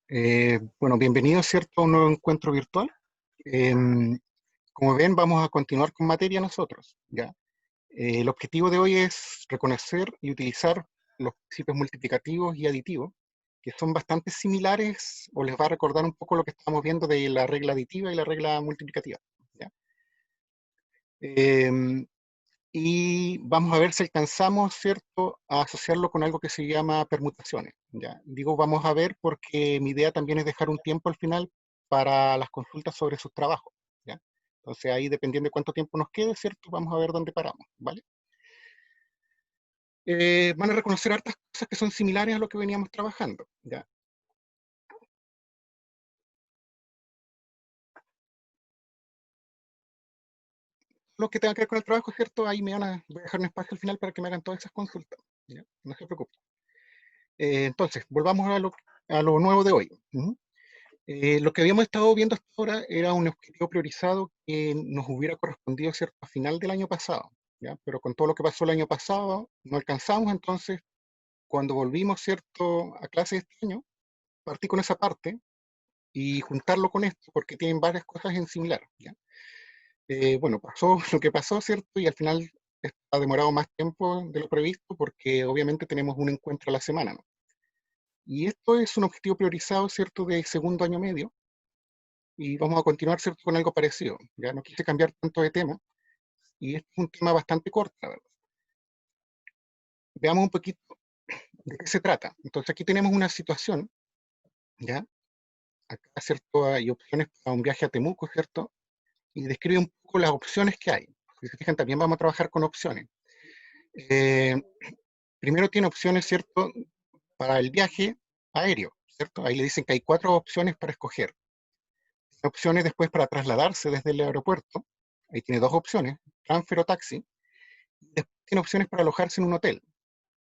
Bueno, bienvenidos, ¿cierto?, a un nuevo encuentro virtual. Em, Como ven, vamos a continuar con materia nosotros, ¿ya? El objetivo de hoy es reconocer y utilizar los principios multiplicativos y aditivos, que son bastante similares, o les va a recordar un poco lo que estamos viendo de la regla aditiva y la regla multiplicativa, ¿ya? Em, y vamos a ver si alcanzamos, ¿cierto?, a asociarlo con algo que se llama permutaciones, ¿ya? Digo vamos a ver porque mi idea también es dejar un tiempo al final para las consultas sobre sus trabajos, ¿ya? Entonces ahí, dependiendo de cuánto tiempo nos quede, ¿cierto?, vamos a ver dónde paramos, ¿vale? Van a reconocer hartas cosas que son similares a lo que veníamos trabajando, ¿ya? Lo que tenga que ver con el trabajo, ¿cierto? Ahí voy a dejar un espacio al final para que me hagan todas esas consultas, ¿ya? No se preocupen. Entonces, volvamos a lo nuevo de hoy. Ujú. Lo que habíamos estado viendo hasta ahora era un objetivo priorizado que nos hubiera correspondido, ¿cierto?, a final del año pasado, ¿ya? Pero con todo lo que pasó el año pasado, no alcanzamos. Entonces, cuando volvimos, ¿cierto?, a clase este año, partí con esa parte y juntarlo con esto, porque tienen varias cosas en similar, ¿ya? Bueno, pasó lo que pasó, ¿cierto? Y al final esto ha demorado más tiempo de lo previsto, porque obviamente tenemos un encuentro a la semana, ¿no? Y esto es un objetivo priorizado, ¿cierto?, de segundo año medio, y vamos a continuar, ¿cierto?, con algo parecido. Ya no quise cambiar tanto de tema, y este es un tema bastante corto, la verdad. Veamos un poquito de qué se trata. Entonces aquí tenemos una situación, ¿ya? Acá, ¿cierto?, hay opciones para un viaje a Temuco, ¿cierto? Y describe un poco las opciones que hay. Si se fijan, también vamos a trabajar con opciones. Eh, Primero tiene opciones, ¿cierto?, para el viaje aéreo, ¿cierto? Ahí le dicen que hay 4 opciones para escoger. Opciones después para trasladarse desde el aeropuerto. Ahí tiene 2 opciones, transfer o taxi. Después tiene opciones para alojarse en un hotel.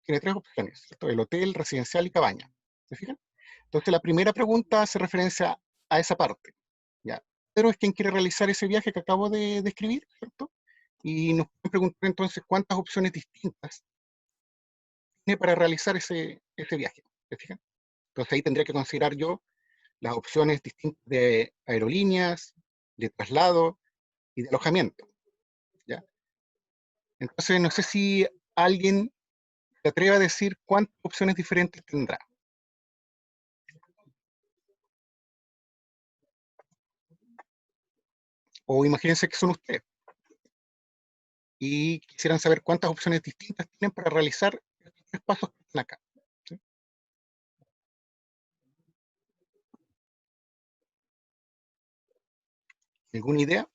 Tiene 3 opciones, ¿cierto? El hotel, residencial y cabaña. ¿Se fijan? Entonces la primera pregunta hace referencia a esa parte, ¿ya? Pero es quien quiere realizar ese viaje que acabo de describir, ¿cierto? Y nos pueden preguntar entonces cuántas opciones distintas tiene para realizar ese viaje. ¿Se fijan? Entonces ahí tendría que considerar yo las opciones distintas de aerolíneas, de traslado y de alojamiento, ¿ya? Entonces no sé si alguien se atreve a decir cuántas opciones diferentes tendrá. O imagínense que son ustedes y quisieran saber cuántas opciones distintas tienen para realizar estos 3 pasos que están acá, ¿sí? ¿Alguna idea?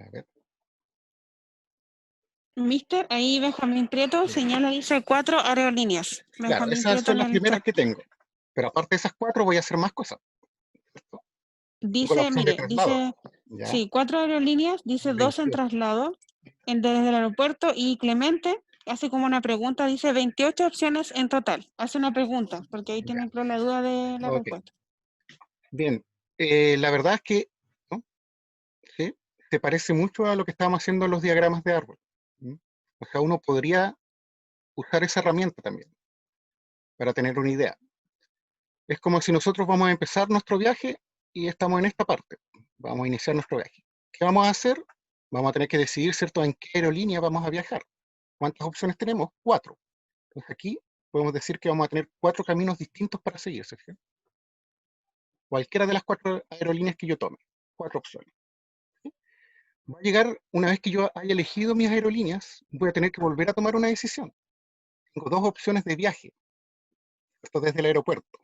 A ver, Mister, ahí Benjamín Prieto ya. señala, dice 4 aerolíneas. Claro, Benjamín esas Prieto son en las el primeras chat. que tengo. Pero aparte de esas 4 voy a hacer más cosas, ¿cierto? Tengo la Dice, opción de mire, traslado, dice, ¿ya? sí, 4 aerolíneas, dice 2 en 28. traslado, desde el aeropuerto, y Clemente hace como una pregunta, dice 28 opciones en total. Hace una pregunta, porque ahí Ya, tiene creo la duda de la ok. respuesta. Bien, la verdad es que, ¿no?, ¿sí?, se parece mucho a lo que estábamos haciendo en los diagramas de árbol. ¿Mm? O sea, uno podría usar esa herramienta también para tener una idea. Es como si nosotros vamos a empezar nuestro viaje y estamos en esta parte. Vamos a iniciar nuestro viaje. ¿Qué vamos a hacer? Vamos a tener que decidir, ¿cierto?, en qué aerolínea vamos a viajar. ¿Cuántas opciones tenemos? 4. Entonces aquí podemos decir que vamos a tener 4 caminos distintos para seguir, ¿se fijan? Cualquiera de las 4 aerolíneas que yo tome. 4 opciones. Va a llegar, una vez que yo haya elegido mis aerolíneas, voy a tener que volver a tomar una decisión. Tengo 2 opciones de viaje, esto desde el aeropuerto.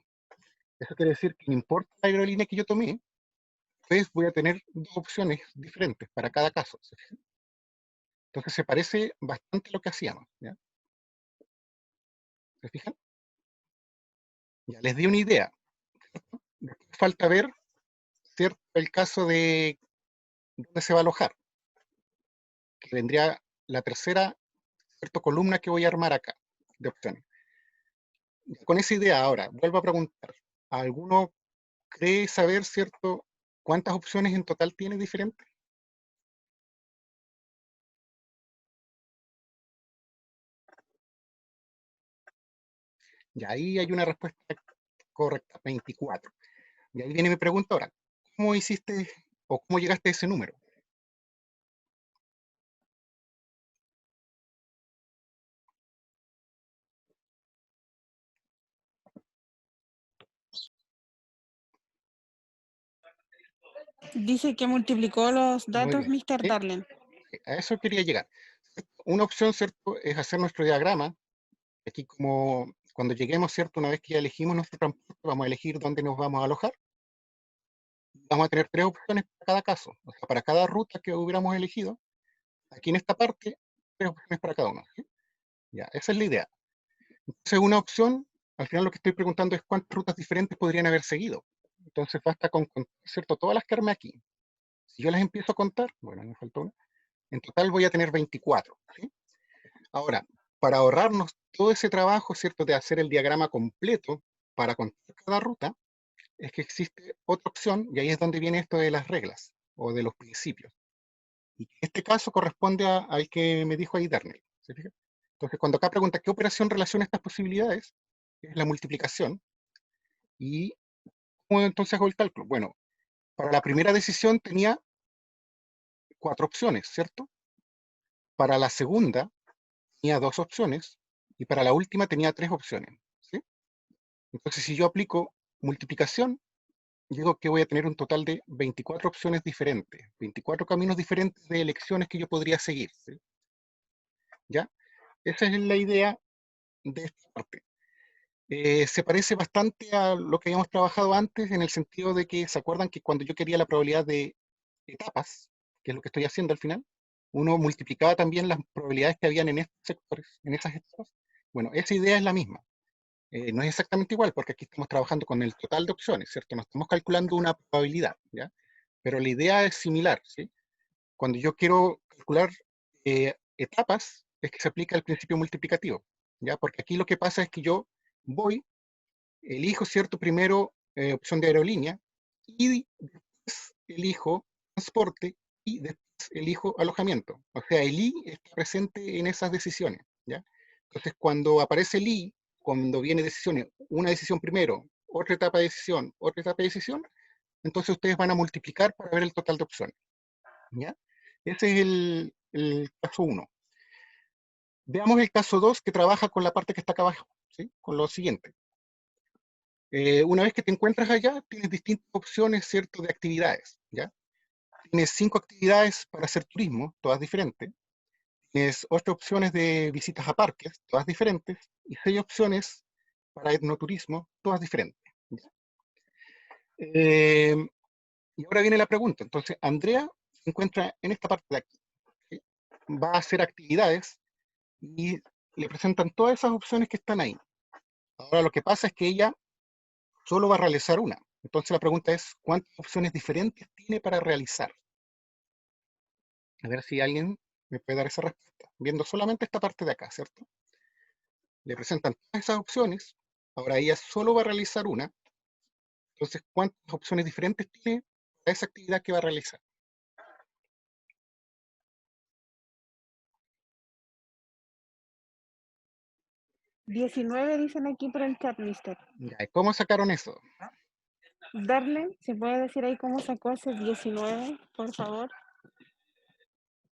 Eso quiere decir que no importa la aerolínea que yo tomé, pues voy a tener 2 opciones diferentes para cada caso, ¿se fijan? Entonces se parece bastante a lo que hacíamos, ¿ya? ¿Se fijan? Ya les di una idea. Después falta ver, ¿cierto?, el caso de dónde se va a alojar, que vendría la tercera, ¿cierto?, columna que voy a armar acá de opciones. Con esa idea ahora, vuelvo a preguntar, ¿alguno cree saber, cierto, cuántas opciones en total tiene diferentes? Y ahí hay una respuesta correcta, 24. Y ahí viene mi pregunta ahora. ¿Cómo hiciste o cómo llegaste a ese número? Dice que multiplicó los Muy datos bien. Mr. ¿Sí? Darling. A eso quería llegar. Una opción, ¿cierto?, es hacer nuestro diagrama. Aquí como cuando lleguemos, ¿cierto?, una vez que ya elegimos nuestro transporte, vamos a elegir dónde nos vamos a alojar. Vamos a tener 3 opciones para cada caso. O sea, para cada ruta que hubiéramos elegido, aquí en esta parte, 3 opciones para cada uno. ¿Sí? Ya, esa es la idea. Entonces, una opción, al final lo que estoy preguntando es cuántas rutas diferentes podrían haber seguido. Entonces, basta con contar, ¿cierto?, todas las que armé aquí. Si yo las empiezo a contar, bueno, me faltó una, en total voy a tener 24. ¿Sí? Ahora, para ahorrarnos todo ese trabajo, ¿cierto?, de hacer el diagrama completo para contar cada ruta, es que existe otra opción, y ahí es donde viene esto de las reglas o de los principios. Y en este caso corresponde al que me dijo ahí Darnell. ¿Se fija? Entonces, cuando acá pregunta qué operación relaciona estas posibilidades, es la multiplicación. ¿Y cómo entonces hago el cálculo? Bueno, para la primera decisión tenía 4 opciones, ¿cierto? Para la segunda tenía 2 opciones y para la última tenía 3 opciones. ¿Sí? Entonces, si yo aplico multiplicación, digo que voy a tener un total de 24 opciones diferentes, 24 caminos diferentes de elecciones que yo podría seguir. ¿Sí? ¿Ya? Esa es la idea de esta parte. Se parece bastante a lo que habíamos trabajado antes en el sentido de que, ¿se acuerdan que cuando yo quería la probabilidad de etapas, que es lo que estoy haciendo al final, uno multiplicaba también las probabilidades que habían en estos sectores, en esas etapas? Bueno, esa idea es la misma. No es exactamente igual, porque aquí estamos trabajando con el total de opciones, ¿cierto? No estamos calculando una probabilidad, ¿ya? Pero la idea es similar, ¿sí? Cuando yo quiero calcular etapas, es que se aplica el principio multiplicativo, ¿ya? Porque aquí lo que pasa es que yo voy, elijo, ¿cierto?, primero opción de aerolínea, y después elijo transporte, y después elijo alojamiento. O sea, el I está presente en esas decisiones, ¿ya? Entonces, cuando aparece el I, cuando viene decisiones, una decisión primero, otra etapa de decisión, otra etapa de decisión, entonces ustedes van a multiplicar para ver el total de opciones, ¿ya? Ese es el caso 1. Veamos el caso 2, que trabaja con la parte que está acá abajo, ¿sí? Con lo siguiente. Una vez que te encuentras allá, tienes distintas opciones, ¿cierto?, de actividades, ¿ya? Tienes 5 actividades para hacer turismo, todas diferentes. Tienes 8 opciones de visitas a parques, todas diferentes. Y 6 opciones para etnoturismo, todas diferentes. ¿Ya? Eh, y ahora viene la pregunta. Entonces, Andrea se encuentra en esta parte de aquí, ¿sí? Va a hacer actividades y le presentan todas esas opciones que están ahí. Ahora lo que pasa es que ella solo va a realizar una. Entonces la pregunta es, ¿cuántas opciones diferentes tiene para realizar? A ver si alguien me puede dar esa respuesta. Viendo solamente esta parte de acá, ¿cierto? Le presentan todas esas opciones. Ahora ella solo va a realizar una. Entonces, ¿cuántas opciones diferentes tiene para esa actividad que va a realizar? 19 dicen aquí por el chat, mister. Ya, ¿cómo sacaron eso? Darle, ¿se puede decir ahí cómo sacó ese 19, por favor?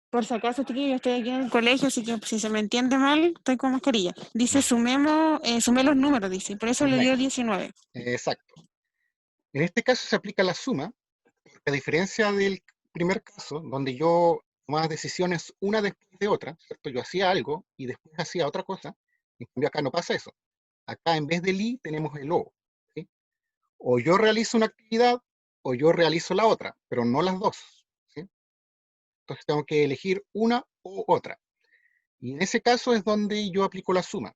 Por si acaso, chiquillo, yo estoy aquí en el colegio, así que si se me entiende mal, estoy con mascarilla. Dice, sumemos, sumé los números, dice, por eso le Muy dio bien, 19. exacto. En este caso se aplica la suma, porque a diferencia del primer caso, donde yo tomaba decisiones una después de otra, ¿cierto? Yo hacía algo y después hacía otra cosa. En cambio acá no pasa eso. Acá en vez del I tenemos el O. ¿Sí? O yo realizo una actividad o yo realizo la otra, pero no las dos. ¿Sí? Entonces tengo que elegir una u otra. Y en ese caso es donde yo aplico la suma.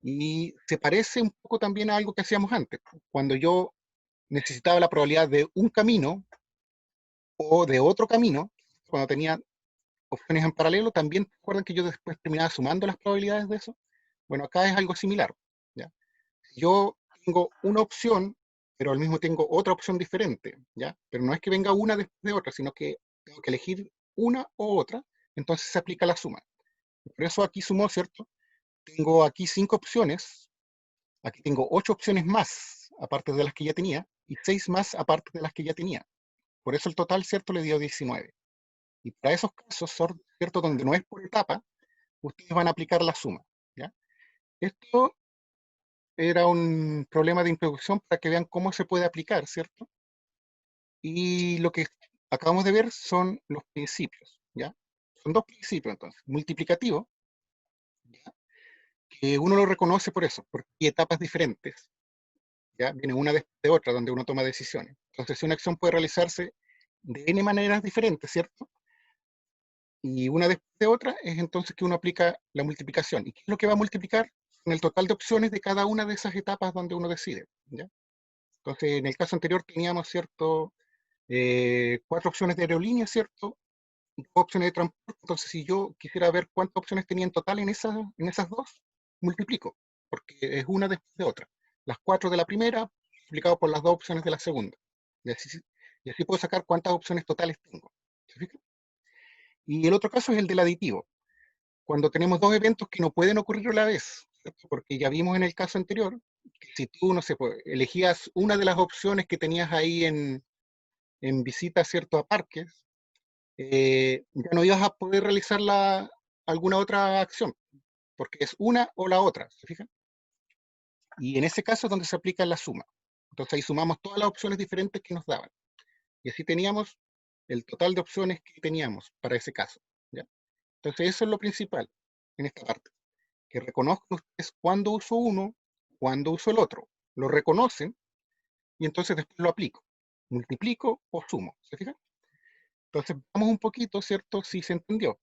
Y se parece un poco también a algo que hacíamos antes. Cuando yo necesitaba la probabilidad de un camino o de otro camino, cuando tenía opciones en paralelo, también recuerdan que yo después terminaba sumando las probabilidades de eso. Bueno, acá es algo similar. ¿Ya? Si yo tengo una opción, pero al mismo tengo otra opción diferente, ¿ya? Pero no es que venga una después de otra, sino que tengo que elegir una o otra, entonces se aplica la suma. Por eso aquí sumo, ¿cierto? Tengo aquí 5 opciones, Aquí tengo 8 opciones más, aparte de las que ya tenía, y 6 más, aparte de las que ya tenía. Por eso el total, ¿cierto?, le dio 19. Y para esos casos, ¿cierto?, donde no es por etapa, ustedes van a aplicar la suma, ¿ya? Esto era un problema de introducción para que vean cómo se puede aplicar, ¿cierto? Y lo que acabamos de ver son los principios, ¿ya? Son dos principios, entonces. Multiplicativo, ¿ya?, que uno lo reconoce por eso, porque hay etapas diferentes, ¿ya? Viene una después de otra, donde uno toma decisiones. Entonces, una acción puede realizarse de N maneras diferentes, ¿cierto? Y una después de otra es entonces que uno aplica la multiplicación. ¿Y qué es lo que va a multiplicar? En el total de opciones de cada una de esas etapas donde uno decide, ¿ya? Entonces, en el caso anterior teníamos, ¿cierto?, 4 opciones de aerolínea, ¿cierto?, 2 opciones de transporte. Entonces, si yo quisiera ver cuántas opciones tenía en total en esas dos, multiplico, porque es una después de otra. Las 4 de la primera, multiplicado por las 2 opciones de la segunda. Y así puedo sacar cuántas opciones totales tengo. ¿Se fijan? Y el otro caso es el del aditivo, cuando tenemos dos eventos que no pueden ocurrir a la vez, ¿cierto? Porque ya vimos en el caso anterior que si tú, no sé, pues, elegías una de las opciones que tenías ahí en visita, ¿cierto?, a parques, ya no ibas a poder realizar alguna otra acción, porque es una o la otra, ¿se fijan? Y en ese caso es donde se aplica la suma. Entonces ahí sumamos todas las opciones diferentes que nos daban. Y así teníamos el total de opciones que teníamos para ese caso, ¿ya? Entonces eso es lo principal en esta parte, que reconozcan ustedes cuándo uso uno, cuándo uso el otro. Lo reconocen y entonces después lo aplico. Multiplico o sumo, ¿se fijan? Entonces vamos un poquito, ¿cierto? Si se entendió.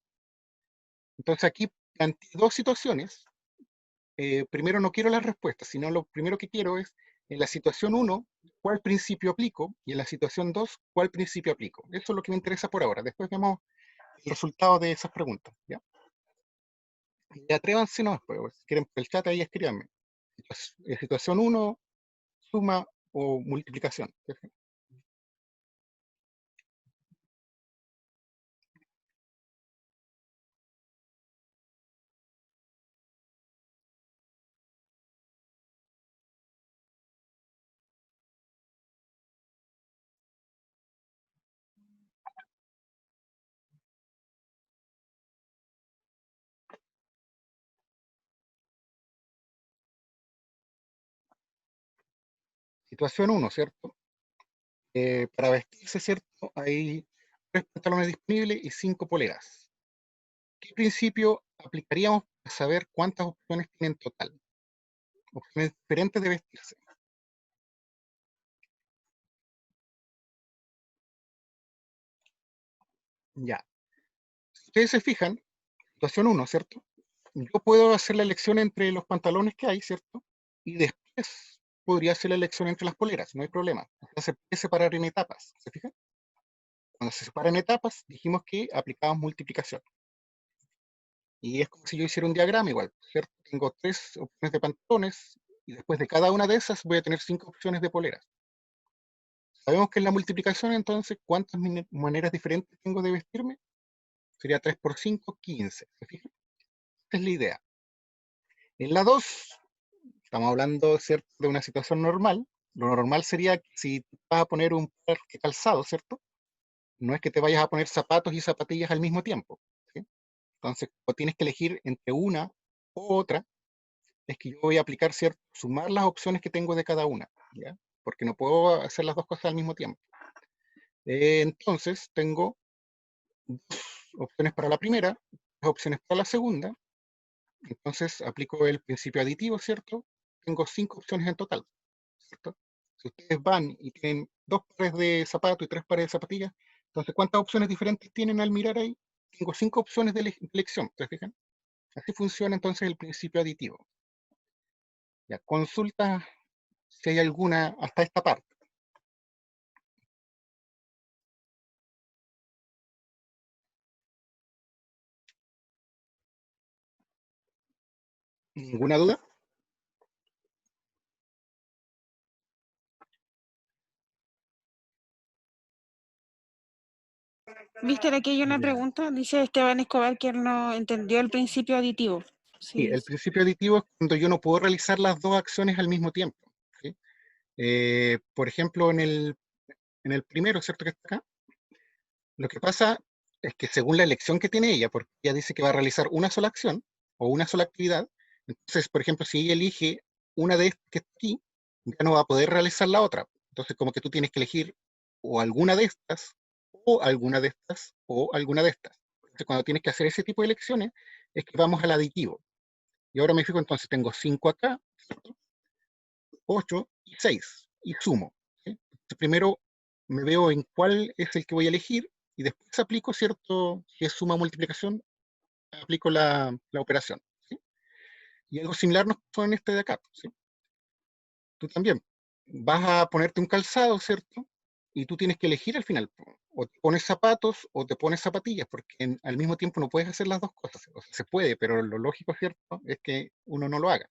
Entonces aquí planteé dos situaciones. Primero no quiero las respuestas, sino lo primero que quiero es, en la situación uno, cuál principio aplico, y en la situación 2, cuál principio aplico. Eso es lo que me interesa por ahora. Después vemos el resultado de esas preguntas, ¿ya? Y atrévanse, no, pues, si quieren por el chat ahí escríbanme. Situación uno, suma o multiplicación. Situación uno, ¿cierto? Para vestirse, ¿cierto? Hay 3 pantalones disponibles y 5 poleras. ¿Qué principio aplicaríamos para saber cuántas opciones tienen en total? Opciones diferentes de vestirse. Ya. Si ustedes se fijan, situación uno, ¿cierto? Yo puedo hacer la elección entre los pantalones que hay, ¿cierto? Y después podría hacer la elección entre las poleras, no hay problema. O sea, se puede separar en etapas, ¿se fijan? Cuando se separa en etapas, dijimos que aplicamos multiplicación. Y es como si yo hiciera un diagrama igual, ¿cierto? Tengo 3 opciones de pantalones y después de cada una de esas voy a tener 5 opciones de poleras. Sabemos que en la multiplicación, entonces, ¿cuántas maneras diferentes tengo de vestirme? Sería 3 por 5, 15. ¿Se fijan? Esta es la idea. En la 2, estamos hablando, ¿cierto?, de una situación normal. Lo normal sería que si vas a poner un par de calzado, ¿cierto? No es que te vayas a poner zapatos y zapatillas al mismo tiempo, ¿sí? Entonces, o tienes que elegir entre una u otra, es que yo voy a aplicar, ¿cierto?, sumar las opciones que tengo de cada una, ¿ya? Porque no puedo hacer las dos cosas al mismo tiempo. Entonces, tengo 2 opciones para la primera, 2 opciones para la segunda. Entonces, aplico el principio aditivo, ¿cierto? Tengo 5 opciones en total, ¿cierto? Si ustedes van y tienen 2 pares de zapatos y 3 pares de zapatillas, entonces, ¿cuántas opciones diferentes tienen al mirar ahí? Tengo 5 opciones de elección, ¿se fijan? Así funciona entonces el principio aditivo. Ya, consulta si hay alguna hasta esta parte. ¿Ninguna duda? Víctor, aquí hay una Ya. pregunta. Dice Esteban Escobar que él no entendió el principio aditivo. Sí, Sí, el principio aditivo es cuando yo no puedo realizar las dos acciones al mismo tiempo. ¿Sí? Por ejemplo, en el primero, ¿cierto? Que está acá, lo que pasa es que según la elección que tiene ella, porque ella dice que va a realizar una sola acción o una sola actividad, entonces, por ejemplo, si ella elige una de estas que está aquí, ya no va a poder realizar la otra. Entonces, como que tú tienes que elegir o alguna de estas, o alguna de estas, o alguna de estas. Entonces, cuando tienes que hacer ese tipo de elecciones, es que vamos al aditivo. Y ahora me fijo, entonces tengo 5 acá, 8 y 6, y sumo. ¿Sí? Entonces, primero me veo en cuál es el que voy a elegir, y después aplico, ¿cierto? Si es suma o multiplicación, aplico la operación. ¿Sí? Y algo similar nos pasó en este de acá. ¿Sí? Tú también vas a ponerte un calzado, ¿cierto? Y tú tienes que elegir al final. O te pones zapatos o te pones zapatillas, porque al mismo tiempo no puedes hacer las dos cosas. O sea, se puede, pero lo lógico, ¿cierto? Es que uno no lo haga.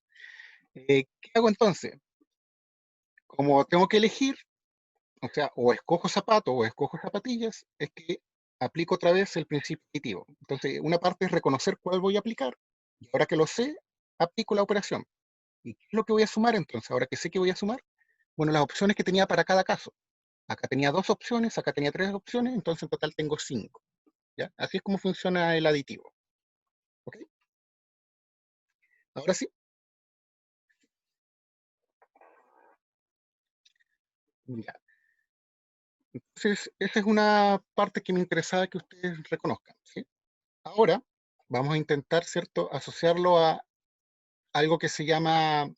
¿Qué hago entonces? Como tengo que elegir, o sea, o escojo zapatos o escojo zapatillas, es que aplico otra vez el principio aditivo. Entonces, una parte es reconocer cuál voy a aplicar, y ahora que lo sé, aplico la operación. ¿Y qué es lo que voy a sumar entonces? Ahora que sé que voy a sumar, bueno, las opciones que tenía para cada caso. Acá tenía 2 opciones, acá tenía 3 opciones, entonces en total tengo 5. ¿Ya? Así es como funciona el aditivo. ¿Ok? Ahora sí. Ya. Entonces, esa es una parte que me interesaba que ustedes reconozcan. ¿Sí? Ahora, vamos a intentar, ¿cierto?, asociarlo a algo que se llama,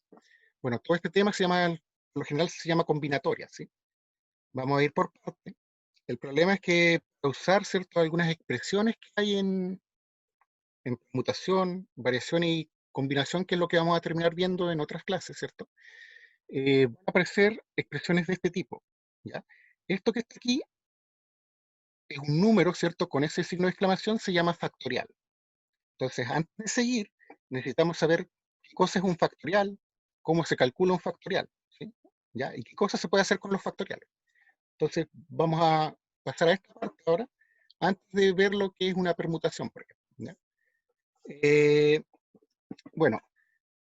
bueno, todo este tema se llama, por lo general se llama combinatoria, ¿sí? Vamos a ir por partes. El problema es que para usar, ¿cierto?, algunas expresiones que hay en permutación, variación y combinación, que es lo que vamos a terminar viendo en otras clases, ¿cierto? Van a aparecer expresiones de este tipo, ¿ya? Esto que está aquí es un número, ¿cierto? Con ese signo de exclamación se llama factorial. Entonces, antes de seguir, necesitamos saber qué cosa es un factorial, cómo se calcula un factorial, ¿sí? ¿Ya? Y qué cosas se puede hacer con los factoriales. Entonces, vamos a pasar a esta parte ahora, antes de ver lo que es una permutación, por ejemplo. ¿Ya? Eh, bueno,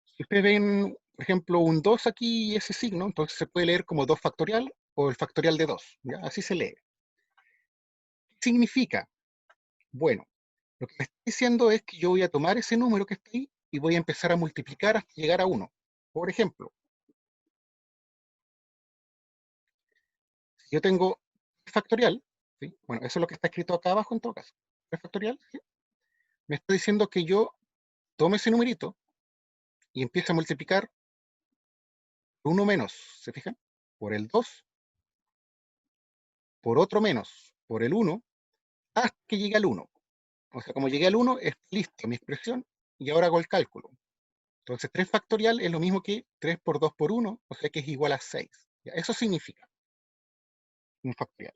si ustedes ven, por ejemplo, un 2 aquí y ese signo, entonces se puede leer como 2 factorial o el factorial de 2. ¿Ya? Así se lee. ¿Qué significa? Bueno, lo que me está diciendo es que yo voy a tomar ese número que está ahí y voy a empezar a multiplicar hasta llegar a 1. Por ejemplo, si yo tengo factorial, ¿sí? Bueno, eso es lo que está escrito acá abajo en todo caso. Factorial, ¿sí? Me está diciendo que yo tome ese numerito y empiece a multiplicar por 1 menos, ¿se fijan? Por el 2, por otro menos, por el 1, hasta que llegue al 1. O sea, como llegué al 1, es listo mi expresión y ahora hago el cálculo. Entonces, 3 factorial es lo mismo que 3 por 2 por 1, o sea que es igual a 6. ¿Ya? Eso significa un factorial.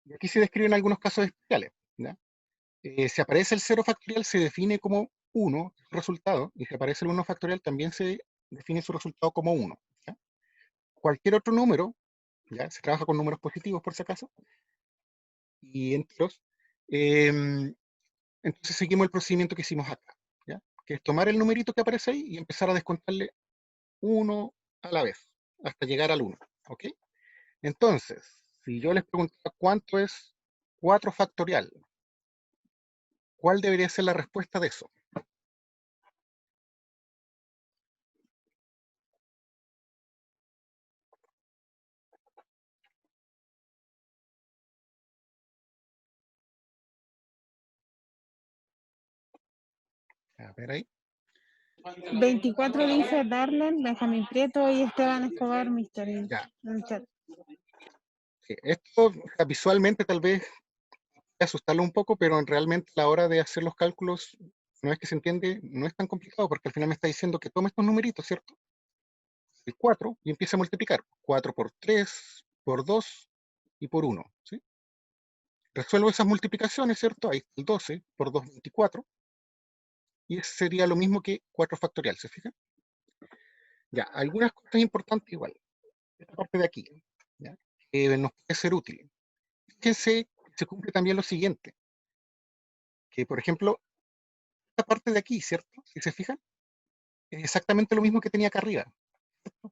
Y aquí se describen algunos casos especiales. ¿Ya? Si aparece el 0 factorial, se define como 1 resultado, y si aparece el 1 factorial, también se define su resultado como 1. ¿Ya? Cualquier otro número, ¿ya? Se trabaja con números positivos por si acaso, y enteros. Eh, entonces seguimos el procedimiento que hicimos acá, ¿ya? Que es tomar el numerito que aparece ahí y empezar a descontarle 1 a la vez, hasta llegar al 1. ¿Ok? Entonces, si yo les preguntara cuánto es 4 factorial, ¿cuál debería ser la respuesta de eso? A ver ahí. 24 dice Darlen, Benjamín Prieto y Esteban Escobar, Ya. Mister. Sí, esto, o sea, visualmente tal vez asustarlo un poco, pero realmente a la hora de hacer los cálculos, una vez que se entiende, no es tan complicado, porque al final me está diciendo que tome estos numeritos, ¿cierto? El 4 y empieza a multiplicar. 4 por 3, por 2 y por 1. ¿Sí? Resuelvo esas multiplicaciones, ¿cierto? Ahí está el 12 por 2, 24. Y ese sería lo mismo que 4 factorial, ¿se fijan? Ya, algunas cosas importantes igual. Esta parte de aquí, ¿ya? Que nos puede ser útil. Fíjense, se cumple también lo siguiente, que por ejemplo, esta parte de aquí, ¿cierto? Si se fijan, es exactamente lo mismo que tenía acá arriba, ¿cierto?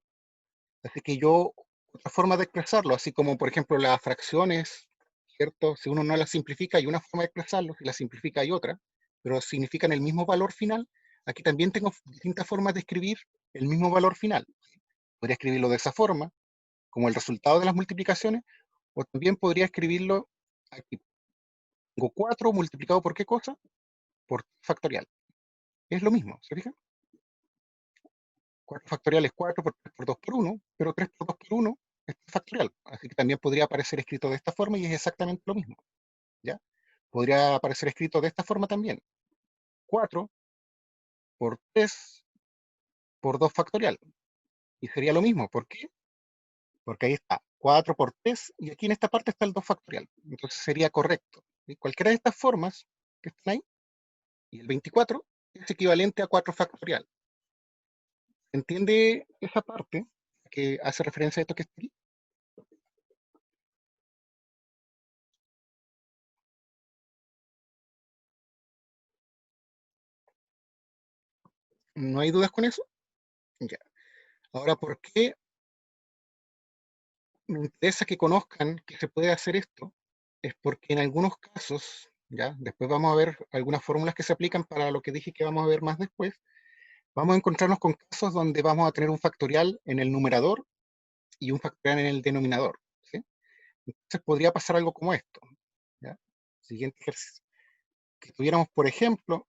Así que yo, otra forma de expresarlo, así como por ejemplo las fracciones, ¿cierto? Si uno no las simplifica, hay una forma de expresarlo, si las simplifica hay otra, pero significan el mismo valor final. Aquí también tengo distintas formas de escribir el mismo valor final. Podría escribirlo de esa forma, como el resultado de las multiplicaciones, o también podría escribirlo aquí. Tengo 4 multiplicado por qué cosa? Por factorial. Es lo mismo, ¿se fijan? 4 factorial es 4 por 3 por 2 por 1, pero 3 por 2 por 1 es factorial. Así que también podría aparecer escrito de esta forma y es exactamente lo mismo, ¿ya? Podría aparecer escrito de esta forma también. 4 por 3 por 2 factorial. Y sería lo mismo. ¿Por qué? Porque ahí está 4 por 3 y aquí en esta parte está el 2 factorial. Entonces sería correcto. ¿Sí? Cualquiera de estas formas que están ahí, y el 24 es equivalente a 4 factorial. ¿Entiende esa parte que hace referencia a esto que está aquí? ¿No hay dudas con eso? Ya. Ahora, ¿por qué me interesa que conozcan que se puede hacer esto? Es porque en algunos casos, ya, después vamos a ver algunas fórmulas que se aplican para lo que dije que vamos a ver más después, vamos a encontrarnos con casos donde vamos a tener un factorial en el numerador y un factorial en el denominador, ¿sí? Entonces podría pasar algo como esto, ¿ya? Siguiente ejercicio. Que tuviéramos, por ejemplo,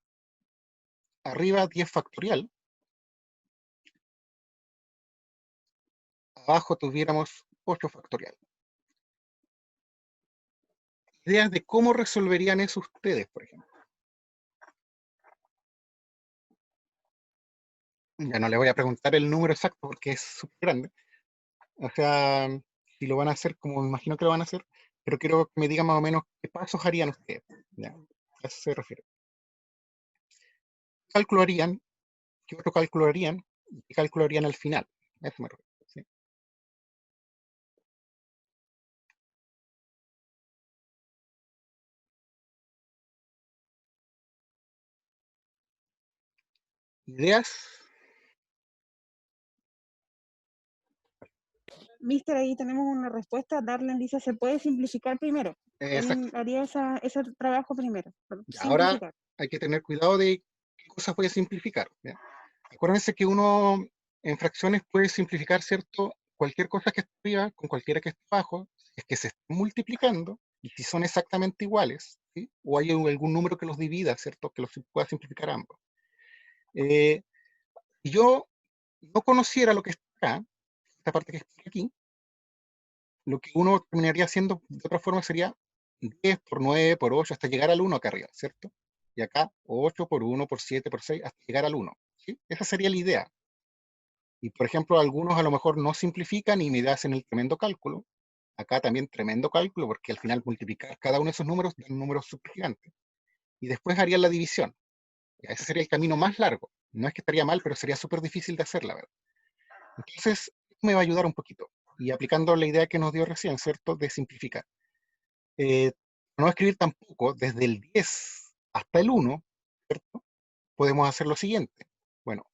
arriba 10 factorial, abajo tuviéramos 8 factorial. Ideas de cómo resolverían eso ustedes, por ejemplo. Ya no le voy a preguntar el número exacto porque es súper grande. O sea, si lo van a hacer como me imagino que lo van a hacer, pero quiero que me digan más o menos qué pasos harían ustedes. Ya, a eso se refiere. ¿Qué cálculo harían? ¿Qué otro cálculo harían? ¿Y qué cálculo harían al final? A eso me refiero. ¿Sí? ¿Ideas? Mister, ahí tenemos una respuesta. Darlen dice, se puede simplificar primero. Exacto. Él haría ese trabajo primero. Ya, ahora Simplificar. hay que tener cuidado de qué cosas voy a simplificar. ¿Ya? Acuérdense que uno en fracciones puede simplificar, ¿cierto? Cualquier cosa que esté arriba con cualquiera que esté abajo, si es que se están multiplicando y si son exactamente iguales, ¿sí? O hay algún número que los divida, ¿cierto? Que los pueda simplificar ambos. Si yo no conociera lo que está acá, esta parte que está aquí, lo que uno terminaría haciendo de otra forma sería 10 por 9 por 8 hasta llegar al 1 acá arriba, ¿cierto? Y acá 8 por 1 por 7 por 6 hasta llegar al 1. ¿Sí? Esa sería la idea. Y por ejemplo, algunos a lo mejor no simplifican y me hacen el tremendo cálculo. Acá también tremendo cálculo porque al final multiplicar cada uno de esos números da un número súper gigante. Y después harían la división. Ya, ese sería el camino más largo. No es que estaría mal, pero sería súper difícil de hacer, la verdad. Entonces, me va a ayudar un poquito. Y aplicando la idea que nos dio recién, ¿cierto? De simplificar. No escribir tampoco desde el 10 hasta el 1, ¿cierto? Podemos hacer lo siguiente. Bueno,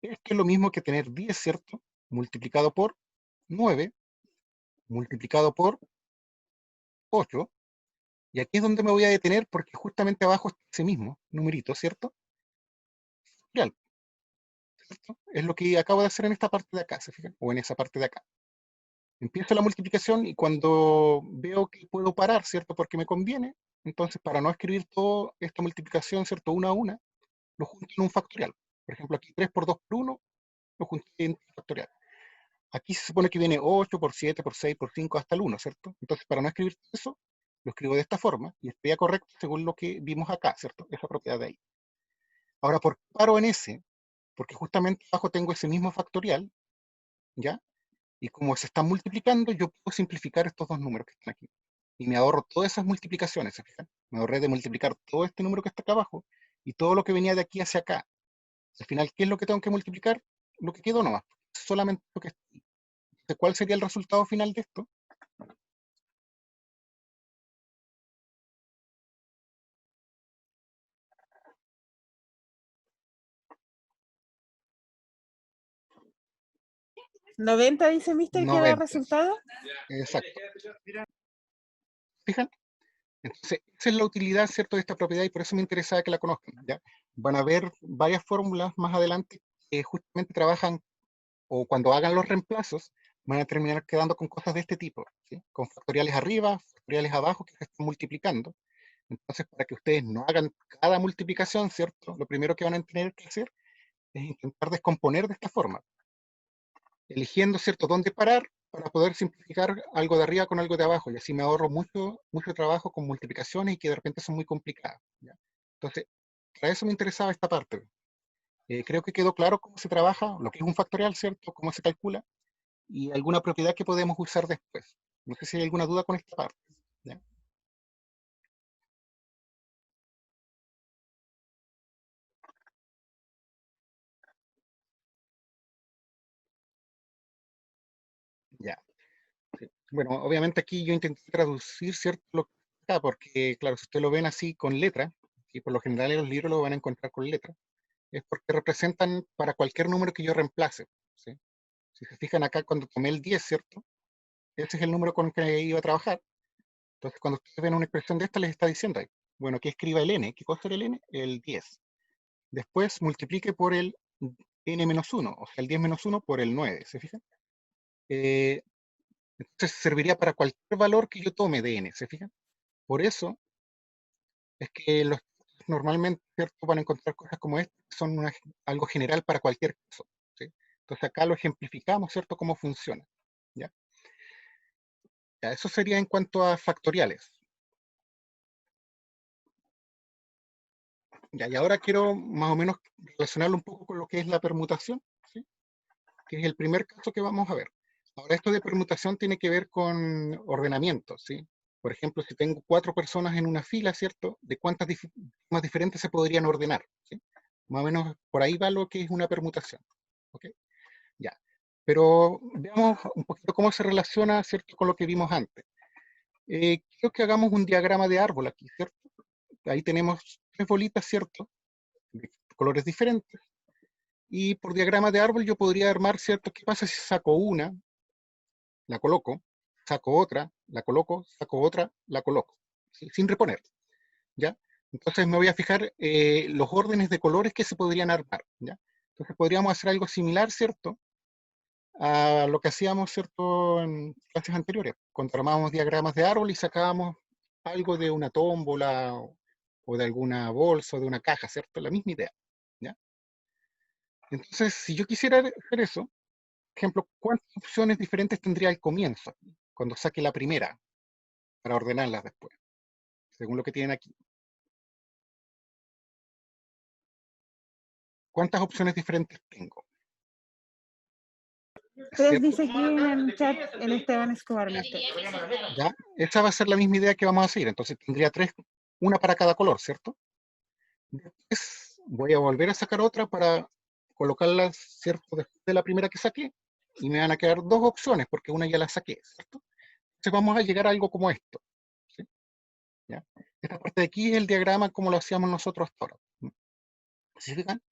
esto es lo mismo que tener 10, ¿cierto? Multiplicado por 9, multiplicado por 8. Y aquí es donde me voy a detener porque justamente abajo está ese mismo numerito, ¿cierto? Real, ¿cierto? Es lo que acabo de hacer en esta parte de acá, ¿se fijan? O en esa parte de acá. Empiezo la multiplicación y cuando veo que puedo parar, ¿cierto? Porque me conviene, entonces para no escribir toda esta multiplicación, ¿cierto? Una a una, lo junto en un factorial. Por ejemplo, aquí 3 por 2 por 1, lo junté en factorial. Aquí se supone que viene 8 por 7 por 6 por 5 hasta el 1, ¿cierto? Entonces, para no escribir eso, lo escribo de esta forma y estaría correcto según lo que vimos acá, ¿cierto? Esa propiedad de ahí. Ahora, ¿por qué paro en ese? Porque justamente abajo tengo ese mismo factorial, ¿ya? Y como se están multiplicando, yo puedo simplificar estos dos números que están aquí. Y me ahorro todas esas multiplicaciones, ¿se fijan? Me ahorré de multiplicar todo este número que está acá abajo y todo lo que venía de aquí hacia acá. Al final, ¿qué es lo que tengo que multiplicar? Lo que quedó nomás. Solamente lo que está aquí. Entonces, ¿cuál sería el resultado final de esto? 90 dice Mister que era el 90. resultado. Exacto. ¿Fijan? Entonces, esa es la utilidad, ¿cierto?, de esta propiedad y por eso me interesaba que la conozcan, ¿ya? Van a ver varias fórmulas más adelante que justamente trabajan, o cuando hagan los reemplazos, van a terminar quedando con cosas de este tipo, ¿sí? Con factoriales arriba, factoriales abajo, que se están multiplicando. Entonces, para que ustedes no hagan cada multiplicación, ¿cierto? Lo primero que van a tener que hacer es intentar descomponer de esta forma, eligiendo, ¿cierto?, dónde parar para poder simplificar algo de arriba con algo de abajo, y así me ahorro mucho trabajo con multiplicaciones y que de repente son muy complicadas, ¿ya? Entonces, para eso me interesaba esta parte. Creo que quedó claro cómo se trabaja, lo que es un factorial, ¿cierto?, cómo se calcula, y alguna propiedad que podemos usar después. No sé si hay alguna duda con esta parte, ¿ya? Ya. Sí. Bueno, obviamente aquí yo intenté traducir, ¿cierto?, lo que está acá, porque, claro, si ustedes lo ven así con letra, y por lo general en los libros lo van a encontrar con letra, es porque representan para cualquier número que yo reemplace, ¿sí? Si se fijan acá, cuando tomé el 10, ¿cierto? Ese es el número con el que iba a trabajar. Entonces, cuando ustedes ven una expresión de esta, les está diciendo ahí, bueno, que escriba el n. ¿Qué cosa era el n? El 10. Después multiplique por el n-1, o sea, el 10 menos 1 por el 9, ¿se fijan? Entonces serviría para cualquier valor que yo tome de n, ¿se fijan? Por eso es que los normalmente, ¿cierto?, van a encontrar cosas como esta, que son algo general para cualquier caso, ¿sí? Entonces acá lo ejemplificamos, ¿cierto?, cómo funciona, ¿ya? Ya, eso sería en cuanto a factoriales. Ya, y ahora quiero más o menos relacionarlo un poco con lo que es la permutación, ¿sí?, que es el primer caso que vamos a ver. Ahora, esto de permutación tiene que ver con ordenamiento, ¿sí? Por ejemplo, si tengo 4 personas en una fila, ¿cierto?, ¿de cuántas formas diferentes se podrían ordenar? ¿Sí? Más o menos por ahí va lo que es una permutación, ¿ok? Ya. Pero veamos un poquito cómo se relaciona, ¿cierto?, con lo que vimos antes. Quiero que hagamos un diagrama de árbol aquí, ¿cierto? Ahí tenemos 3 bolitas, ¿cierto?, de colores diferentes. Y por diagrama de árbol yo podría armar, ¿cierto? ¿Qué pasa si saco una, la coloco, saco otra, la coloco, saco otra, la coloco, ¿sí?, sin reponer, ¿ya? Entonces me voy a fijar los órdenes de colores que se podrían armar, ¿ya? Entonces podríamos hacer algo similar, ¿cierto?, a lo que hacíamos, ¿cierto?, en clases anteriores, cuando armábamos diagramas de árbol y sacábamos algo de una tómbola o de alguna bolsa o de una caja, ¿cierto? La misma idea, ¿ya? Entonces, si yo quisiera hacer eso, por ejemplo, ¿cuántas opciones diferentes tendría al comienzo, cuando saque la primera, para ordenarlas después, según lo que tienen aquí? ¿Cuántas opciones diferentes tengo? Tres ¿Cierto? dice aquí en el chat el Esteban Escobar, Mister. ¿Ya? Esa va a ser la misma idea que vamos a seguir. Entonces tendría tres, una para cada color, ¿cierto? Después voy a volver a sacar otra para colocarlas, ¿cierto?, después de la primera que saqué, y me van a quedar dos opciones, porque una ya la saqué, ¿cierto? Entonces vamos a llegar a algo como esto, ¿sí? ¿Ya? Esta parte de aquí es el diagrama como lo hacíamos nosotros hasta ahora. ¿Se fijan?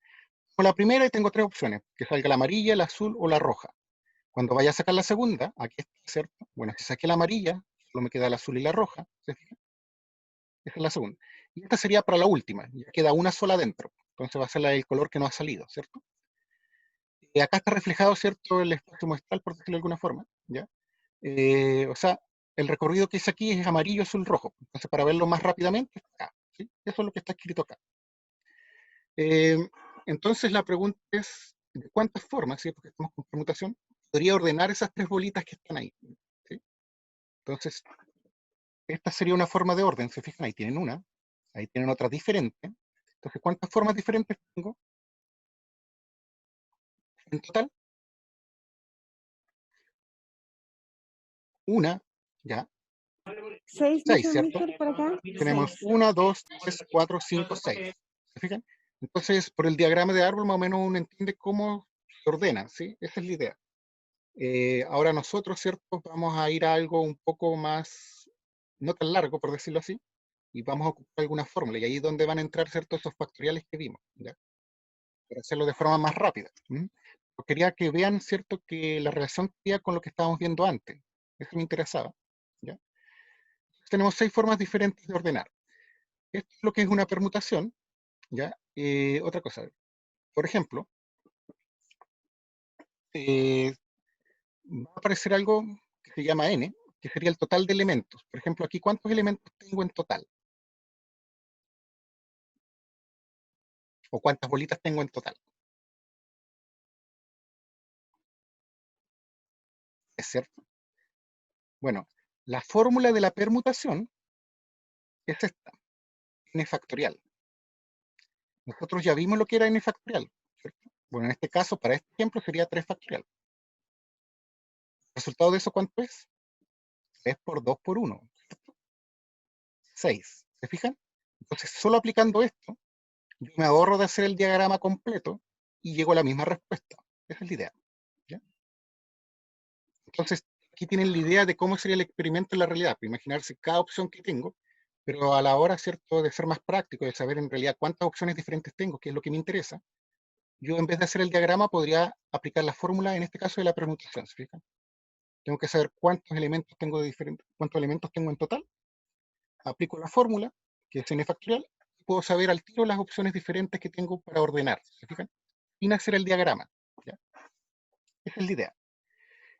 Con la primera y tengo tres opciones, que salga la amarilla, la azul o la roja. Cuando vaya a sacar la segunda, aquí está, ¿cierto? Bueno, si saqué la amarilla, solo me queda la azul y la roja, ¿se fijan? Esa es la segunda. Y esta sería para la última, ya queda una sola dentro. Entonces va a ser el color que no ha salido, ¿cierto? Y acá está reflejado, ¿cierto?, el espacio muestral, por decirlo de alguna forma, ¿ya? O sea, el recorrido que hice aquí es amarillo, azul, rojo. Entonces, para verlo más rápidamente, acá, ¿sí? Eso es lo que está escrito acá. Eh, entonces, la pregunta es, ¿de cuántas formas, ¿sí?, porque estamos con permutación, podría ordenar esas tres bolitas que están ahí? ¿Sí? Entonces, esta sería una forma de orden. ¿Se fijan? Ahí tienen una, ahí tienen otra diferente. Entonces, ¿cuántas formas diferentes tengo en total? Una, ya, 6 seis, dice ¿cierto? Mister por acá. Tenemos 6. 1, 2, 3, 4, 5, 6. ¿Se fijan? Entonces, por el diagrama de árbol, más o menos uno entiende cómo se ordena, ¿sí? Esa es la idea. Ahora nosotros, ¿cierto?, vamos a ir a algo un poco más, no tan largo, por decirlo así, y vamos a ocupar alguna fórmula, y ahí es donde van a entrar, ¿cierto?, esos factoriales que vimos, ¿ya? Para hacerlo de forma más rápida. quería que vean, ¿cierto?, que la relación queda con lo que estábamos viendo antes. Eso me interesaba. ¿Ya? Tenemos 6 formas diferentes de ordenar. Esto es lo que es una permutación. ¿Ya? Otra cosa. Por ejemplo, va a aparecer algo que se llama n, que sería el total de elementos. Por ejemplo, aquí, ¿cuántos elementos tengo en total? ¿O cuántas bolitas tengo en total? ¿Es cierto? Bueno, la fórmula de la permutación es esta, n factorial. Nosotros ya vimos lo que era n factorial, ¿cierto? Bueno, en este caso, para este ejemplo, sería 3 factorial. ¿El resultado de eso cuánto es? 3 por 2 por 1, 6. ¿Se fijan? Entonces, solo aplicando esto, yo me ahorro de hacer el diagrama completo y llego a la misma respuesta. Esa es la idea. ¿Ya? Entonces, aquí tienen la idea de cómo sería el experimento en la realidad, pues imaginarse cada opción que tengo, pero a la hora, ¿cierto?, de ser más práctico, de saber en realidad cuántas opciones diferentes tengo, qué es lo que me interesa, yo en vez de hacer el diagrama podría aplicar la fórmula, en este caso de la permutación, ¿se fijan? Tengo que saber cuántos elementos tengo de diferentes, cuántos elementos tengo en total, aplico la fórmula, que es n factorial, y puedo saber al tiro las opciones diferentes que tengo para ordenar, ¿se fijan? Sin hacer el diagrama, ¿ya? Esa es la idea.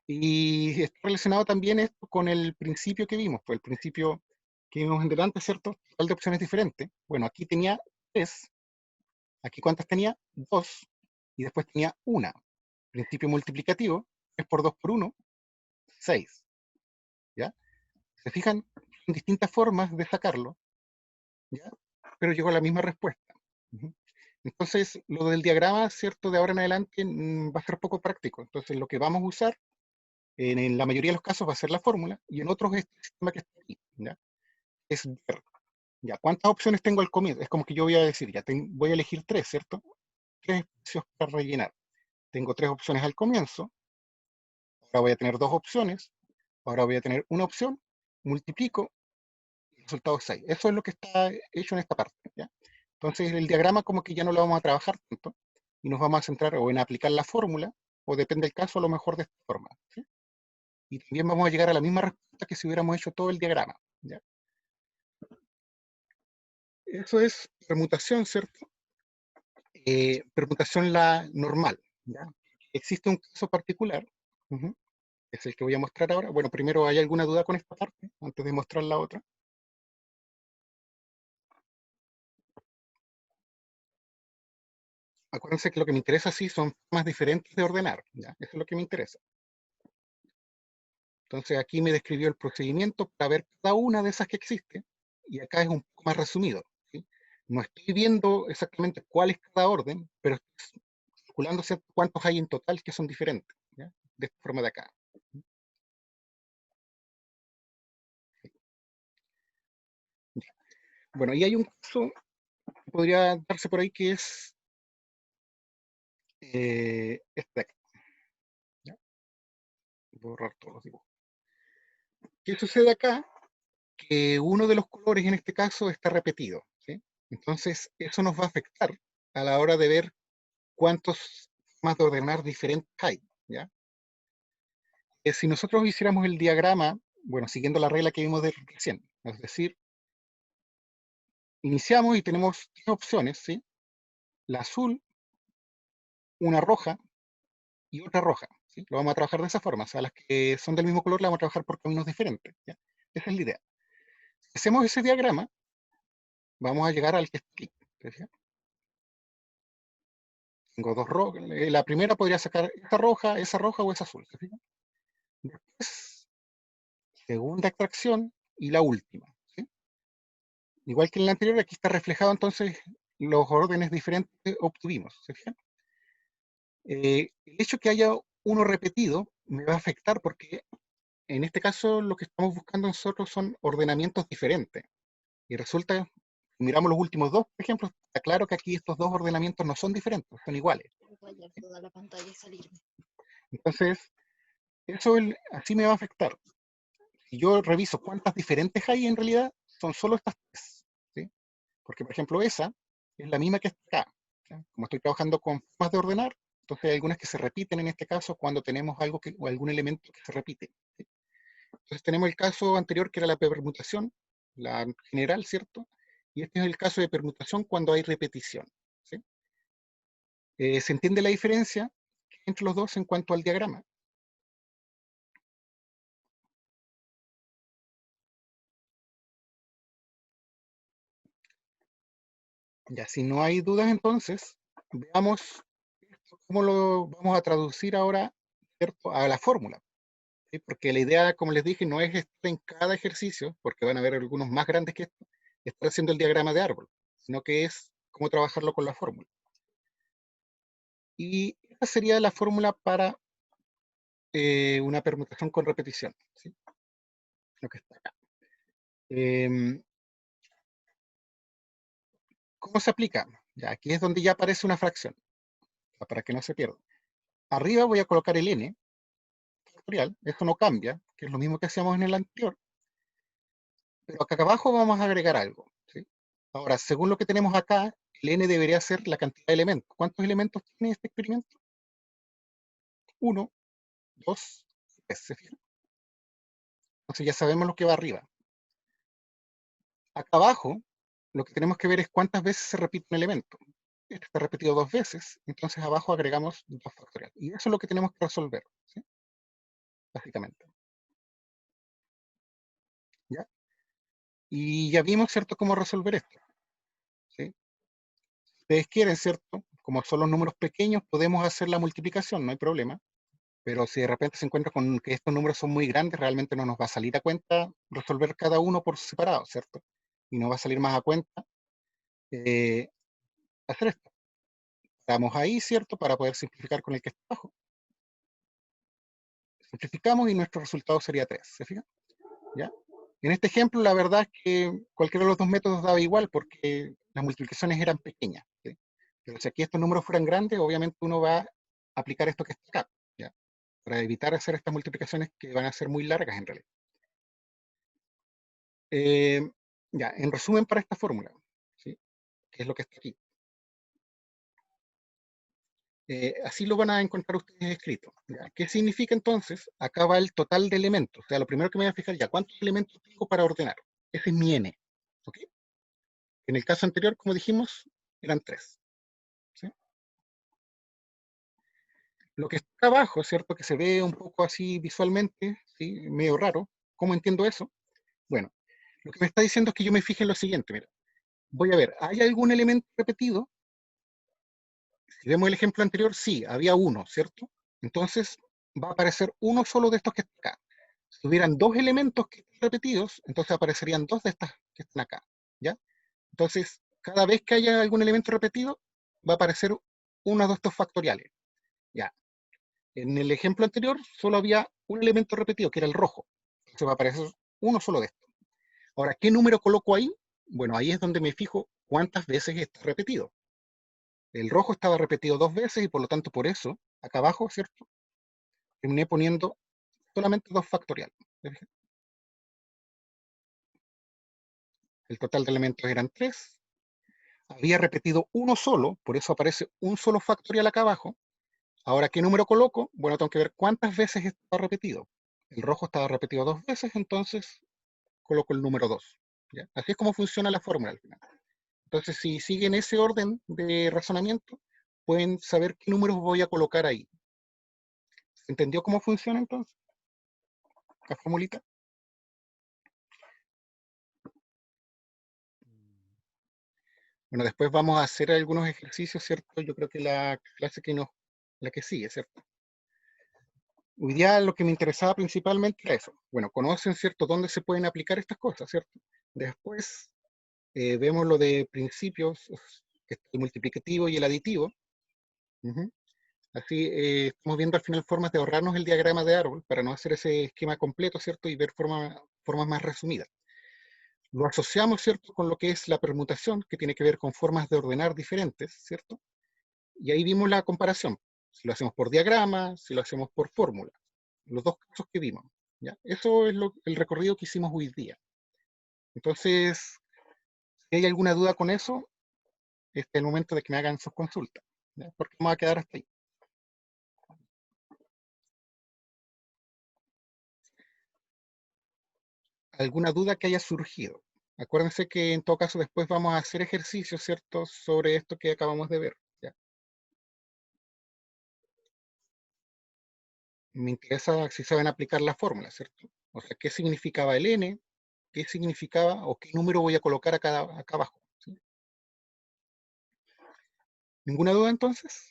Y está relacionado también esto con el principio que vimos, pues el principio que vimos en delante, ¿cierto? Total de opciones diferentes. Bueno, aquí tenía 3, aquí ¿cuántas tenía? 2, y después tenía una. Principio multiplicativo, 3 por 2 por 1, 6. ¿Ya? ¿Se fijan? Son distintas formas de sacarlo, ¿ya? Pero llegó a la misma respuesta. Ujú. Entonces, lo del diagrama, ¿cierto? De ahora en adelante va a ser poco práctico. Entonces, lo que vamos a usar en la mayoría de los casos va a ser la fórmula y en otros este sistema que está aquí, ¿ya? Es ver, ya, ¿cuántas opciones tengo al comienzo? Es como que yo voy a decir, ya voy a elegir 3, ¿cierto? 3 espacios para rellenar. Tengo 3 opciones al comienzo, ahora voy a tener 2 opciones, ahora voy a tener una opción, multiplico, el resultado es 6. Eso es lo que está hecho en esta parte, ¿ya? Entonces el diagrama como que ya no lo vamos a trabajar tanto y nos vamos a centrar o en aplicar la fórmula o depende del caso a lo mejor de esta forma, ¿sí? Y también vamos a llegar a la misma respuesta que si hubiéramos hecho todo el diagrama, ¿ya? Eso es permutación, ¿cierto? Permutación la normal, ¿ya? Existe un caso particular, ujú, es el que voy a mostrar ahora. Bueno, primero, ¿hay alguna duda con esta parte antes de mostrar la otra? Acuérdense que lo que me interesa sí son formas diferentes de ordenar, ¿ya? Eso es lo que me interesa. Entonces aquí me describió el procedimiento para ver cada una de esas que existe y acá es un poco más resumido, ¿sí? No estoy viendo exactamente cuál es cada orden, pero estoy calculando cuántos hay en total que son diferentes, ¿ya? De esta forma de acá. Ya. Bueno, y hay un caso que podría darse por ahí que es este de acá, ¿ya? Borrar todos los dibujos. ¿Qué sucede acá? Que uno de los colores en este caso está repetido, ¿sí? Entonces, eso nos va a afectar a la hora de ver cuántos formas de ordenar diferentes hay, ¿ya? Si nosotros hiciéramos el diagrama, bueno, siguiendo la regla que vimos de recién, es decir, iniciamos y tenemos 3 opciones, ¿sí? La azul, una roja y otra roja, ¿sí? Lo vamos a trabajar de esa forma, o sea, las que son del mismo color las vamos a trabajar por caminos diferentes, ¿ya? Esa es la idea. Si hacemos ese diagrama, vamos a llegar al que está aquí, ¿sí? Tengo 2 rojas, la primera podría sacar esa roja o esa azul, ¿se fijan? Después, segunda extracción y la última, ¿sí? Igual que en la anterior, aquí está reflejado entonces los órdenes diferentes que obtuvimos, ¿se fijan? El hecho que haya uno repetido me va a afectar porque en este caso lo que estamos buscando nosotros son ordenamientos diferentes. Y resulta, si miramos los últimos dos, por ejemplo, está claro que aquí estos dos ordenamientos no son diferentes, son iguales. Rayar toda la pantalla y salirme. Entonces, eso así me va a afectar. Si yo reviso cuántas diferentes hay en realidad, son solo estas 3, ¿sí? Porque, por ejemplo, esa es la misma que está acá, ¿sí? Como estoy trabajando con formas de ordenar, Entonces hay algunas que se repiten en este caso cuando tenemos algo o algún elemento que se repite. ¿Sí? Entonces tenemos el caso anterior que era la permutación, la general, ¿cierto? Y este es el caso de permutación cuando hay repetición. ¿Sí? ¿Se entiende la diferencia entre los dos en cuanto al diagrama? Ya, si no hay dudas, entonces veamos cómo lo vamos a traducir ahora, ¿cierto?, a la fórmula. ¿Sí? Porque la idea, como les dije, no es estar en cada ejercicio, porque van a haber algunos más grandes que esto, estar haciendo el diagrama de árbol, sino que es cómo trabajarlo con la fórmula. Y esta sería la fórmula para una permutación con repetición. ¿Sí? Lo que está acá. ¿Cómo se aplica? Ya, aquí es donde ya aparece una fracción, para que no se pierda. Arriba voy a colocar el n factorial, eso no cambia, que es lo mismo que hacíamos en el anterior, pero acá abajo vamos a agregar algo. ¿Sí? Ahora, según lo que tenemos acá, el n debería ser la cantidad de elementos. ¿Cuántos elementos tiene este experimento? 1, 2, 3. ¿Se fijan? Entonces ya sabemos lo que va arriba. Acá abajo, lo que tenemos que ver es cuántas veces se repite un elemento. Este está repetido 2 veces, entonces abajo agregamos 2 factorial. Y eso es lo que tenemos que resolver, ¿sí? Básicamente. ¿Ya? Y ya vimos, ¿cierto?, cómo resolver esto. ¿Sí? Ustedes quieren, ¿cierto? Como son los números pequeños, podemos hacer la multiplicación, no hay problema. Pero si de repente se encuentra con que estos números son muy grandes, realmente no nos va a salir a cuenta resolver cada uno por separado, ¿cierto? Y nos va a salir más a cuenta eh, hacer esto. Estamos ahí, ¿cierto? Para poder simplificar con el que está abajo. Simplificamos y nuestro resultado sería 3, ¿se fijan? ¿Ya? En este ejemplo, la verdad es que cualquiera de los dos métodos daba igual porque las multiplicaciones eran pequeñas. ¿Sí? Pero si aquí estos números fueran grandes, obviamente uno va a aplicar esto que está acá, ¿ya? Para evitar hacer estas multiplicaciones que van a ser muy largas en realidad. Eh, ya, en resumen para esta fórmula, ¿sí?, que es lo que está aquí. Así lo van a encontrar ustedes escrito. ¿Ya? ¿Qué significa entonces? Acá va el total de elementos. O sea, lo primero que me voy a fijar ya, ¿cuántos elementos tengo para ordenar? Ese es mi n. ¿Ok? En el caso anterior, como dijimos, eran 3. ¿Sí? Lo que está abajo, ¿cierto? Que se ve un poco así visualmente, ¿sí?, medio raro. ¿Cómo entiendo eso? Bueno, lo que me está diciendo es que yo me fije en lo siguiente. Mira, voy a ver, ¿hay algún elemento repetido? Si vemos el ejemplo anterior, sí, había uno, ¿cierto? Entonces va a aparecer uno solo de estos que están acá. Si hubieran dos elementos que están repetidos, entonces aparecerían dos de estas que están acá, ¿ya? Entonces, cada vez que haya algún elemento repetido, va a aparecer uno de estos factoriales, ¿ya? En el ejemplo anterior solo había un elemento repetido, que era el rojo. Entonces va a aparecer uno solo de estos. Ahora, ¿qué número coloco ahí? Bueno, ahí es donde me fijo cuántas veces está repetido. El rojo estaba repetido 2 veces y por lo tanto por eso, acá abajo, ¿cierto?, terminé poniendo solamente 2 factorial. El total de elementos eran 3. Había repetido uno solo, por eso aparece un solo factorial acá abajo. Ahora, ¿qué número coloco? Bueno, tengo que ver cuántas veces está repetido. El rojo estaba repetido 2 veces, entonces coloco el número 2. ¿Ya? Así es como funciona la fórmula al final. Entonces, si siguen ese orden de razonamiento, pueden saber qué números voy a colocar ahí. ¿Se entendió cómo funciona entonces la formulita? Bueno, después vamos a hacer algunos ejercicios, ¿cierto? Yo creo que la clase la que sigue, ¿cierto? Hoy día lo que me interesaba principalmente era eso. Bueno, conocen, ¿cierto?, dónde se pueden aplicar estas cosas, ¿cierto? Después vemos lo de principios, que es el multiplicativo y el aditivo. Ujú. Así estamos viendo al final formas de ahorrarnos el diagrama de árbol para no hacer ese esquema completo, ¿cierto? Y ver formas más resumidas. Lo asociamos, ¿cierto?, con lo que es la permutación, que tiene que ver con formas de ordenar diferentes, ¿cierto? Y ahí vimos la comparación. Si lo hacemos por diagrama, si lo hacemos por fórmula. Los dos casos que vimos. ¿Ya? Eso es el recorrido que hicimos hoy día. Entonces, si hay alguna duda con eso, este es el momento de que me hagan sus consultas. ¿Ya? Porque vamos a quedar hasta ahí. alguna duda que haya surgido. Acuérdense que en todo caso después vamos a hacer ejercicios, ¿cierto?, sobre esto que acabamos de ver. ¿Ya? Me interesa si saben aplicar la fórmula, ¿cierto? O sea, ¿qué significaba el n? ¿Qué significaba o qué número voy a colocar acá abajo? ¿Sí? ¿Ninguna duda entonces?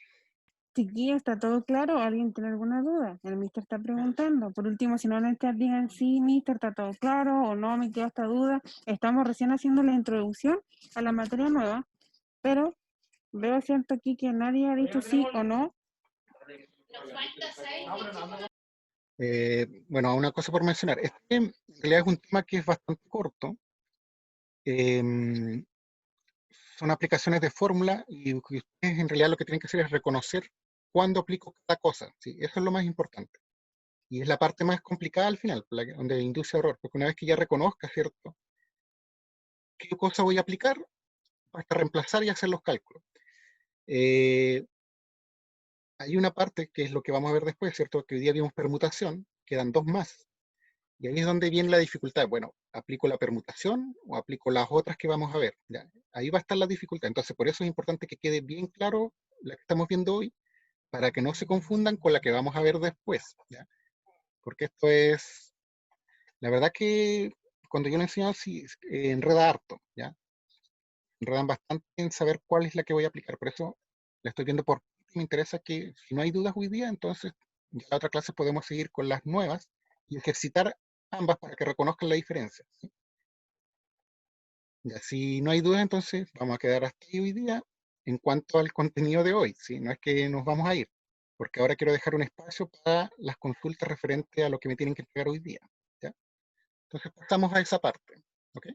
Chiquillos, ¿está todo claro? ¿Alguien tiene alguna duda? El mister está preguntando. Por último, si no en el chat digan sí, mister, está todo claro o no, me queda esta duda. Estamos recién haciendo la introducción a la materia nueva, pero veo cierto aquí que nadie ha dicho sí o no. Bueno, una cosa por mencionar. Este en realidad es un tema que es bastante corto. Em, Son aplicaciones de fórmula y que ustedes en realidad lo que tienen que hacer es reconocer cuándo aplico cada cosa. ¿Sí? Eso es lo más importante. Y es la parte más complicada al final, donde induce error, porque una vez que ya reconozca, ¿cierto?, qué cosa voy a aplicar, basta reemplazar y hacer los cálculos. Eh, Hay una parte que es lo que vamos a ver después, ¿cierto?, que hoy día vimos permutación, quedan dos más. Y ahí es donde viene la dificultad. Bueno, ¿aplico la permutación o aplico las otras que vamos a ver? Ya, ahí va a estar la dificultad. Entonces, por eso es importante que quede bien claro la que estamos viendo hoy, para que no se confundan con la que vamos a ver después. ¿Ya? Porque esto es, la verdad que cuando yo le enseño, sí, enreda harto, ¿ya? Enredan bastante en saber cuál es la que voy a aplicar. Por eso la estoy viendo por... Me interesa que si no hay dudas hoy día, entonces en la otra clase podemos seguir con las nuevas y ejercitar ambas para que reconozcan la diferencia. ¿Sí? Ya, si no hay dudas, entonces vamos a quedar hasta ahí hoy día en cuanto al contenido de hoy. ¿Sí? No es que nos vamos a ir, porque ahora quiero dejar un espacio para las consultas referentes a lo que me tienen que entregar hoy día. ¿Ya? Entonces pasamos a esa parte. ¿Ok?